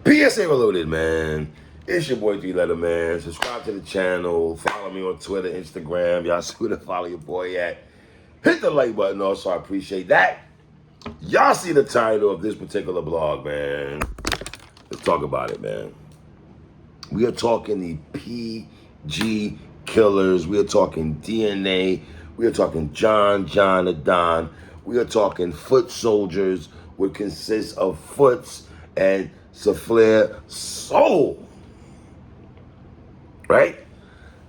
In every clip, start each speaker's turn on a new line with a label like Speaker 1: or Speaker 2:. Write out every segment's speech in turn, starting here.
Speaker 1: PSA Reloaded, man. It's your boy 3 Letter Man. Subscribe to the channel. Follow me on Twitter, Instagram. Y'all see where to follow your boy at. Hit the like button also. I appreciate that. Y'all see the title of this particular blog, man. Let's talk about it, man. We are talking the PG killers. We are talking DNA. We are talking John the Don. We are talking foot soldiers, which consists of Footz and Saflare Soul. Right?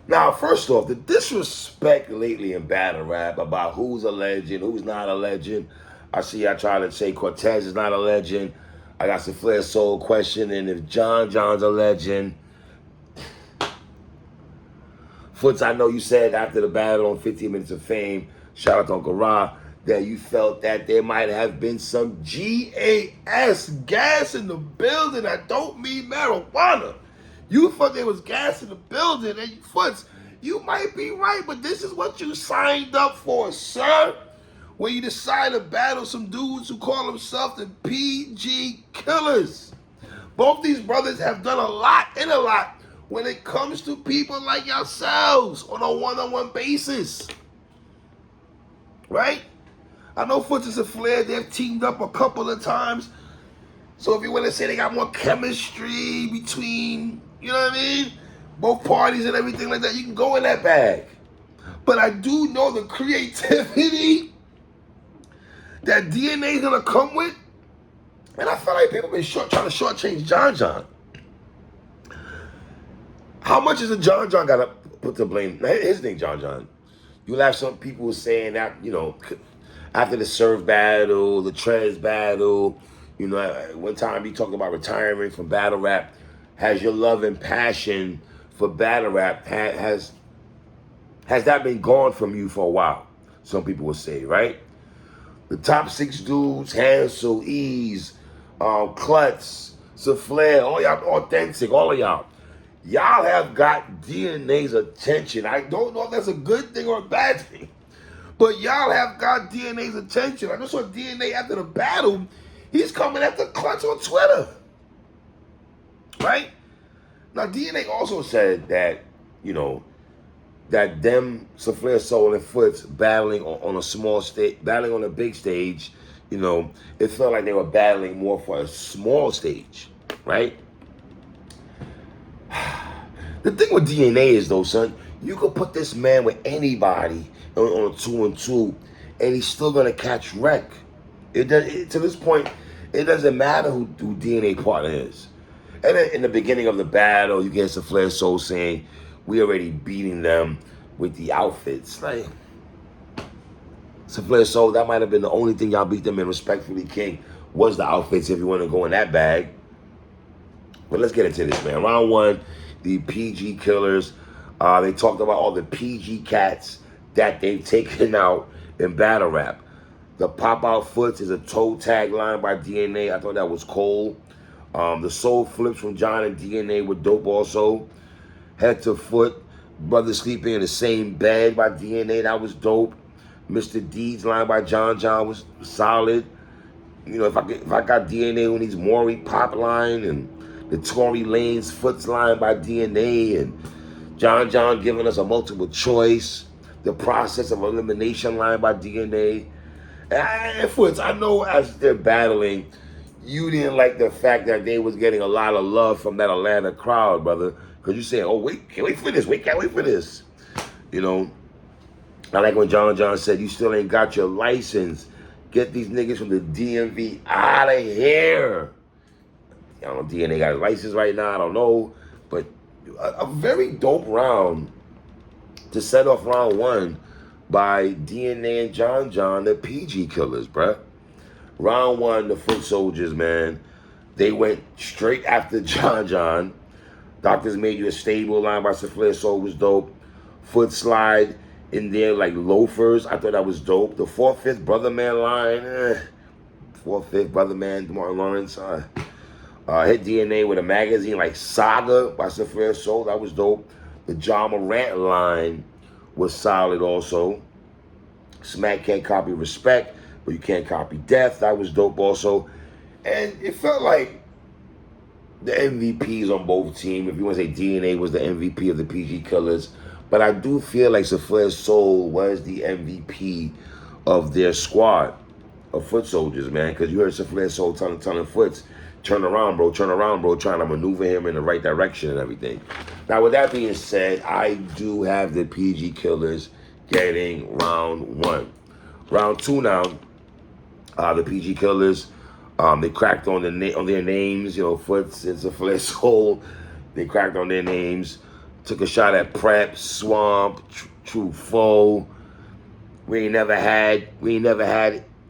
Speaker 1: Now, first off, the disrespect lately in battle rap about who's a legend, who's not a legend. I see y'all trying to say Cortez is not a legend. I got Saflare Soul questioning if John's a legend. Footz, I know you said after the battle on 15 Minutes of Fame, shout out to Uncle Ra, that you felt that there might have been some gas in the building. I don't mean marijuana. You thought there was gas in the building, and Footz, you might be right, but this is what you signed up for, sir. When you decide to battle some dudes who call themselves the PG Killers. Both these brothers have done a lot when it comes to people like yourselves on a one-on-one basis. Right? I know Footz and Saflare, they've teamed up a couple of times. So if you want to say they got more chemistry between, you know what I mean, both parties and everything like that, you can go in that bag. But I do know the creativity that DNA is going to come with. And I feel like people have been trying to shortchange John. How much is a John got to put to blame? Now, here's the thing, John. You'll have some people saying that, you know, after the Surf battle, the Trez battle, you know, one time he talked about retiring from battle rap. Has your love and passion for battle rap, has that been gone from you for a while? Some people will say, right? The top 6 dudes, Hansel, Ease, Klutz, Saflare, all y'all authentic, all of y'all. Y'all have got DNA's attention. I don't know if that's a good thing or a bad thing, but y'all have got DNA's attention. I just saw DNA after the battle. He's coming after Klutz on Twitter. Right? Now, DNA also said that, you know, that them, Saflare Soul and Footz, battling on a small stage, battling on a big stage, you know, it felt like they were battling more for a small stage, right? The thing with DNA is, though, son, you could put this man with anybody on a 2-on-2, and he's still gonna catch wreck. To this point, it doesn't matter who DNA partner is. And then in the beginning of the battle, you get Saflare Soul saying, "We already beating them with the outfits." Like, Saflare Soul, that might have been the only thing y'all beat them in, respectfully, King, was the outfits, if you want to go in that bag. But let's get into this, man. Round 1, the PG Killers. They talked about all the PG cats that they've taken out in battle rap. The Pop Out Footz is a toe tag line by DNA. I thought that was cold. The soul flips from John and DNA were dope also. Head to foot, brothers sleeping in the same bed by DNA, that was dope. Mr. Deeds line by John was solid. You know, if I got DNA who needs Maury Pop line, and the Tory Lanez Footz line by DNA, and John giving us a multiple choice. The process of elimination line by DNA. And Footz, I know as they're battling, you didn't like the fact that they was getting a lot of love from that Atlanta crowd, brother. Because you saying, "Oh, wait, can't wait for this. Wait, can't wait for this." You know, I like when John said, "You still ain't got your license. Get these niggas from the DMV out of here." I don't know if DNA got a license right now. I don't know. But a very dope round to set off round 1 by DNA and John, the PG Killers, bruh. Round 1, the Foot Soldiers, man. They went straight after John. Doctors Made You a Stable line by Saflare Soul was dope. Foot slide in there like loafers. I thought that was dope. The 4/5 Brother Man line. 4/5 Brother Man, Martin Lawrence. Hit DNA with a magazine like Saga by Saflare Soul. That was dope. The John Morant line was solid also. Smack can't copy respect, but you can't copy death. That was dope also. And it felt like the MVPs on both teams. If you want to say DNA was the MVP of the PG Killers, but I do feel like Saflare Soul was the MVP of their squad of foot soldiers, man. Because you heard Saflare Soul telling Footz, turn around, bro, trying to maneuver him in the right direction and everything. Now, with that being said, I do have the PG Killers getting round 1. Round 2 now, the PG Killers, they cracked on their names, Footz and Saflare Soul. They cracked on their names. Took a shot at Prep, Swamp, True Foe. We ain't never had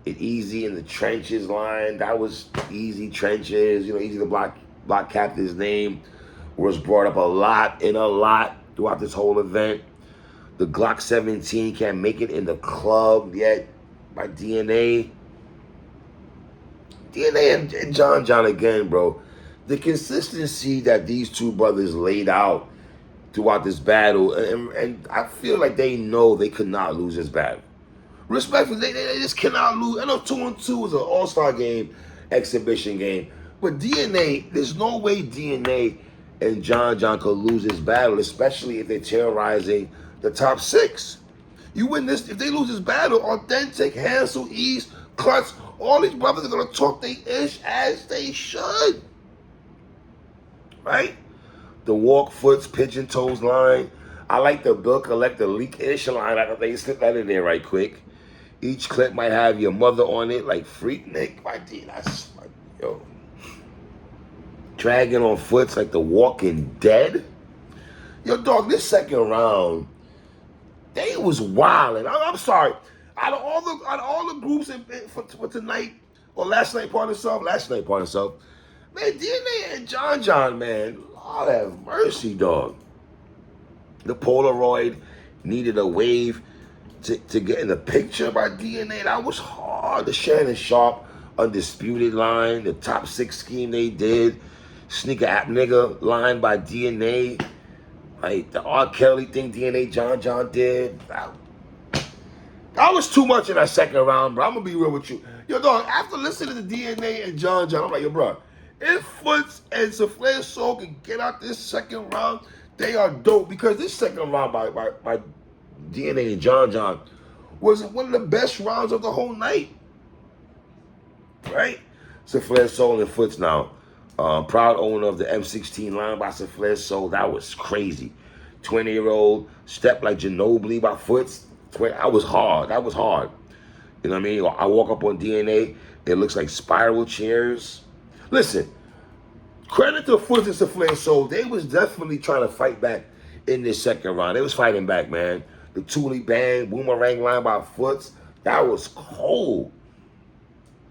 Speaker 1: it easy in the trenches line. That was easy trenches. Easy to block Captain's name was brought up a lot throughout this whole event. The Glock 17 can't make it in the club yet by DNA. DNA and John again, bro. The consistency that these two brothers laid out throughout this battle, and I feel like they know they could not lose this battle. Respectfully, they just cannot lose. I know 2-on-2 is an all-star game, exhibition game, but DNA, there's no way DNA and John could lose this battle, especially if they're terrorizing the top 6. You win this, if they lose this battle, Authentic, Hansel, East, Clutch, all these brothers are going to talk they ish as they should. Right? The Walk, Footz, Pigeon Toes line. I like the Bill Collector leak-ish line. I thought they slipped that in there right quick. Each clip might have your mother on it, like Freaknik. That's like, yo. Dragging on Footz like the Walking Dead. Yo, dog, this second round, they was wilding. I'm sorry. Out of all the groups for tonight, or last night part of self, man, DNA and John, man, Lord have mercy, dog. The Polaroid needed a wave to get in the picture by DNA. That was hard. The Shannon Sharp Undisputed line, the top 6 scheme they did, Sneaker App Nigga line by DNA, like the R. Kelly thing DNA John did. That was too much in that second round, bro. I'm going to be real with you. Yo, dog, after listening to DNA and John, I'm like, yo, bro, if Footz and Saflare Soul can get out this second round, they are dope. Because this second round by DNA and John was one of the best rounds of the whole night. Right? Saflare Soul and Footz now. Proud owner of the M16 line by Saflare Soul. That was crazy. 20-year-old Step Like Ginobili by Footz. That was hard. You know what I mean? I walk up on DNA. It looks like spiral chairs. Listen, credit to Footz and Saflare Soul. They was definitely trying to fight back in this second round. They was fighting back, man. The Thule Bang Boomerang line by Footz. That was cold.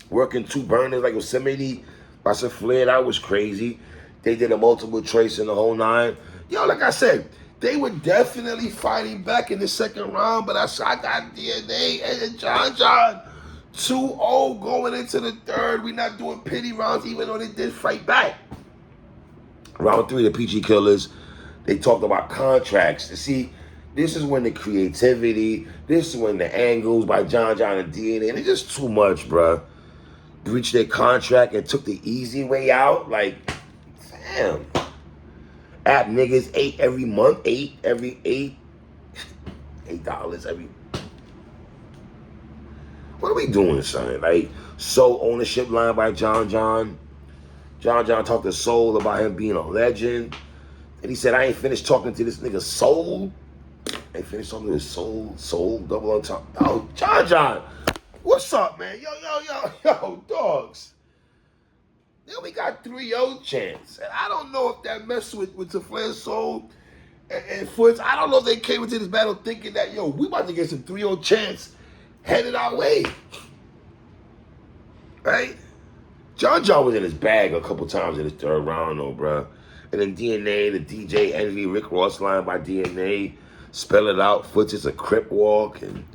Speaker 1: Working 2 burners like Yosemite by Saflare. That was crazy. They did a multiple trace in the whole 9. Yo, like I said, they were definitely fighting back in the second round, but I got DNA and John 2-0 going into the third. We're not doing pity rounds, even though they did fight back. Round 3, the PG Killers, they talked about contracts. You see, this is when the creativity, this is when the angles by John and DNA, and it's just too much, bruh. Breached their contract and took the easy way out. Like, damn. App niggas, 8 every month, $8 every. What are we doing, son? Like, Soul ownership line by John. John talked to Soul about him being a legend. And he said, I ain't finished talking to this nigga Soul. I ain't finished talking to his Soul, double on top. Oh, John. What's up, man? Yo, dogs. Then we got 3-0 chance. And I don't know if that messed with Saflare Soul and Footz. I don't know if they came into this battle thinking that, yo, we about to get some 3-0 chance headed our way. Right? John was in his bag a couple times in his third round, though, bruh. And then DNA, the DJ Envy, Rick Ross line by DNA. Spell it out. Footz is a Crip Walk. And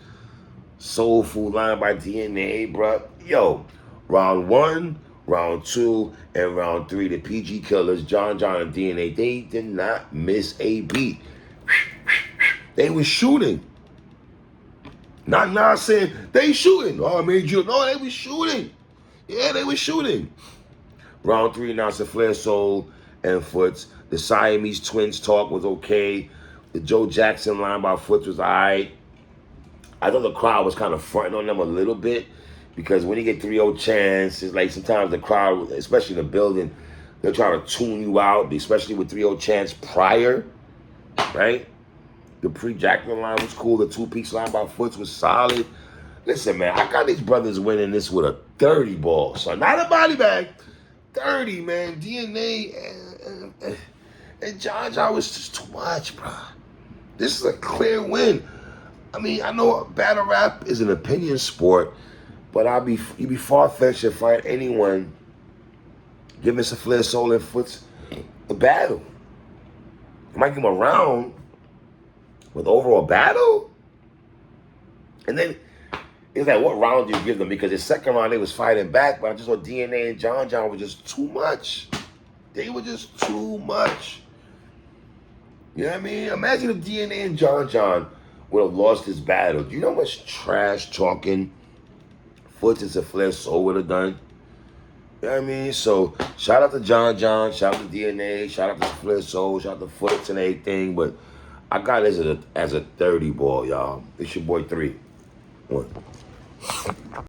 Speaker 1: Soul Food line by DNA, bruh. Yo, round 1, round 2, and round 3, the PG Killers, John and DNA, they did not miss a beat. They was shooting. Not saying they shooting. Oh, I made you. No, they was shooting. Yeah, they was shooting. Round 3, now Saflare Soul and Footz. The Siamese twins talk was okay. The Joe Jackson line by Footz was all right. I thought the crowd was kind of fronting on them a little bit because when you get 3-0 chance, it's like sometimes the crowd, especially in the building, they're trying to tune you out, especially with 3-0 chance prior, right? The pre-Jackson line was cool. The two-piece line by Footz was solid. Listen, man, I got these brothers winning this with a 30 ball, so not a body bag. 30, man. DNA and John was just too much, bro. This is a clear win. I mean, I know battle rap is an opinion sport, but you'd be far-fetched to find anyone giving Saflare Soul and Footz a battle. You might give them a round with overall battle, and then it's like, what round do you give them? Because the second round, they was fighting back, but I just saw DNA and John were just too much. They were just too much. You know what I mean? Imagine if DNA and John would have lost this battle. Do you know how much trash talking Footz and Saflare Soul would have done? You know what I mean? So, shout out to John, shout out to DNA, shout out to Saflare Soul, shout out to Footz and everything, but I got this as a 30 ball, y'all. It's your boy 3. 1.